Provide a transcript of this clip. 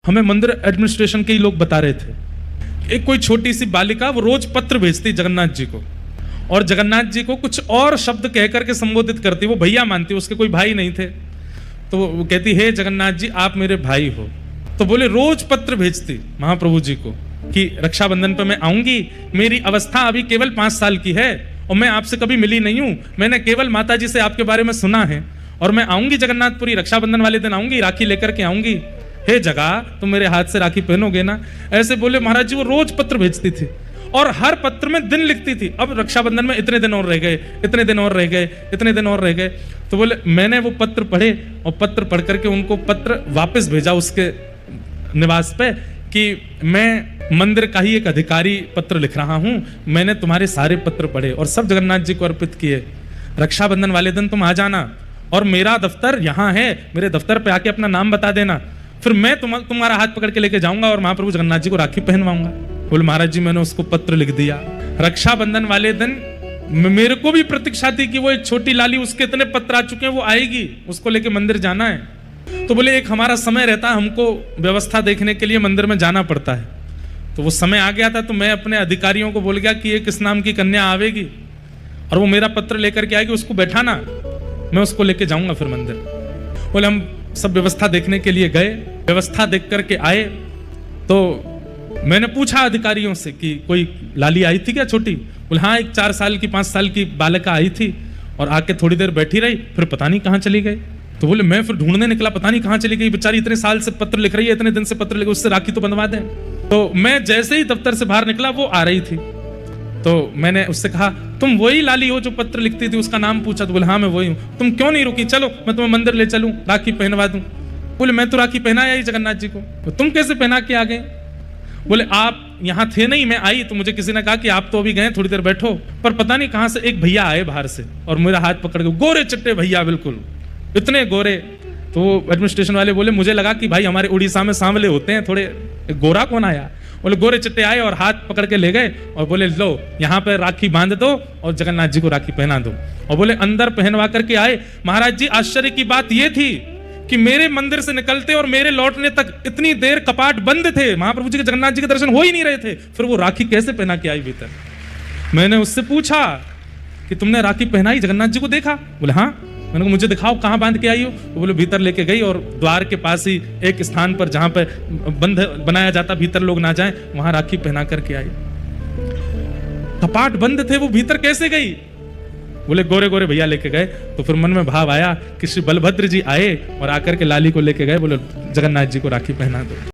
हमें मंदिर एडमिनिस्ट्रेशन के ही लोग बता रहे थे, एक कोई छोटी सी बालिका वो रोज पत्र भेजती जगन्नाथ जी को, और जगन्नाथ जी को कुछ और शब्द कह करके संबोधित करती। वो भैया मानती, उसके कोई भाई नहीं थे, तो वो कहती हे जगन्नाथ जी आप मेरे भाई हो। तो बोले रोज पत्र भेजती महाप्रभु जी को कि रक्षाबंधन पे मैं आऊंगी, मेरी अवस्था अभी केवल 5 साल की है और मैं आपसे कभी मिली नहीं हूं, मैंने केवल माता जी से आपके बारे में सुना है और मैं आऊंगी जगन्नाथपुरी, रक्षाबंधन वाले दिन आऊंगी, राखी लेकर के आऊंगी, हे जगह तुम मेरे हाथ से राखी पहनोगे ना। ऐसे बोले महाराज जी। वो रोज पत्र भेजती थी और हर पत्र में दिन लिखती थी, अब रक्षाबंधन में इतने दिन और रह गए, इतने दिन और रह गए, इतने दिन और रह गए। तो बोले मैंने वो पत्र पढ़े और पत्र पढ़ करके उनको पत्र वापस भेजा उसके निवास पे कि मैं मंदिर का ही एक अधिकारी पत्र लिख रहा हूं, मैंने तुम्हारे सारे पत्र पढ़े और सब जगन्नाथ जी को अर्पित किए। रक्षाबंधन वाले दिन तुम आ जाना और मेरा दफ्तर यहाँ है, मेरे दफ्तर पे आके अपना नाम बता देना, फिर मैं तुम्हारा हाथ पकड़ के लेके जाऊंगा और महाप्रभु जगन्नाथ जी को राखी पहनवाऊंगा। बोले महाराज जी मैंने उसको पत्र लिख दिया। रक्षाबंधन वाले दिन मेरे को भी प्रतीक्षा थी कि वो एक छोटी लाली, उसके इतने पत्र आ चुके हैं, वो आएगी, उसको लेके मंदिर जाना है। तो बोले एक हमारा समय रहता है, हमको व्यवस्था देखने के लिए मंदिर में जाना पड़ता है। तो वो समय आ गया था, तो मैं अपने अधिकारियों को बोल गया कि एक इस नाम की कन्या आवेगी और वो मेरा पत्र लेकर के आएगी, उसको बैठाना, मैं उसको लेके जाऊंगा फिर मंदिर। बोले हम सब व्यवस्था देखने के लिए गए, व्यवस्था देख करके आए तो मैंने पूछा अधिकारियों से कि कोई लाली आई थी क्या छोटी? बोले हाँ एक 4 साल की 5 साल की बालिका आई थी और आके थोड़ी देर बैठी रही, फिर पता नहीं कहाँ चली गई। तो बोले मैं फिर ढूंढने निकला, पता नहीं कहाँ चली गई बेचारी, इतने साल से पत्र लिख रही है, इतने दिन से पत्र लिख, उससे राखी तो बंधवा दें। तो मैं जैसे ही दफ्तर से बाहर निकला वो आ रही थी, तो मैंने उससे कहा तुम वही लाली हो जो पत्र लिखती थी? उसका नाम पूछा तो बोले हाँ मैं वही हूँ। तुम क्यों नहीं रुकी, चलो मैं तुम्हें मंदिर ले चलूं, राखी पहनवा दूं। बोले मैं तो राखी पहनाया ही जगन्नाथ जी को। तो तुम कैसे पहना के आ गए? बोले आप यहाँ थे नहीं, मैं आई तो मुझे किसी ने कहा कि आप तो अभी गए, थोड़ी देर बैठो। पर पता नहीं कहाँ से एक भैया आए बाहर से और मेरा हाथ पकड़ के, गोरे चिट्टे भैया बिल्कुल इतने गोरे। तो एडमिनिस्ट्रेशन वाले बोले मुझे लगा कि भाई हमारे उड़ीसा में सांवले होते हैं थोड़े, गोरा कौन आया? बोले गोरे चिट्टे आए और हाथ पकड़ के ले गए और बोले लो यहाँ पे राखी बांध दो और जगन्नाथ जी को राखी पहना दो। और बोले अंदर पहनवा करके आए। महाराज जी आश्चर्य की बात ये थी कि मेरे मंदिर से निकलते और मेरे लौटने तक इतनी देर कपाट बंद थे, महाप्रभु जी के जगन्नाथ जी के दर्शन हो ही नहीं रहे थे, फिर वो राखी कैसे पहना के आई भीतर? मैंने उससे पूछा कि तुमने राखी पहनाई, जगन्नाथ जी को देखा? बोले हाँ। मैंने कहा मुझे दिखाओ कहाँ बांध के आई हो? तो बोले भीतर लेके गई और द्वार के पास ही एक स्थान पर जहां पर बंध बनाया जाता, भीतर लोग ना जाएं, वहां राखी पहना करके आई। कपाट बंद थे, वो भीतर कैसे गई? बोले गोरे गोरे भैया लेके गए। तो फिर मन में भाव आया कि श्री बलभद्र जी आए और आकर के लाली को लेके गए, बोले जगन्नाथ जी को राखी पहना दो।